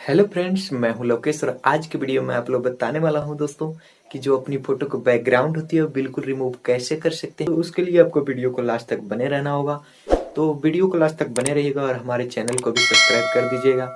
Hello friends, मैं हूं लोकेश और आज की वीडियो में आप लोग बताने वाला हूं दोस्तों कि जो अपनी फोटो को बैकग्राउंड होती है वो बिल्कुल रिमूव कैसे कर सकते हैं। तो उसके लिए आपको वीडियो को लास्ट तक बने रहना होगा। तो वीडियो को लास्ट तक बने रहिएगा और हमारे चैनल को भी सब्सक्राइब कर दीजिएगा।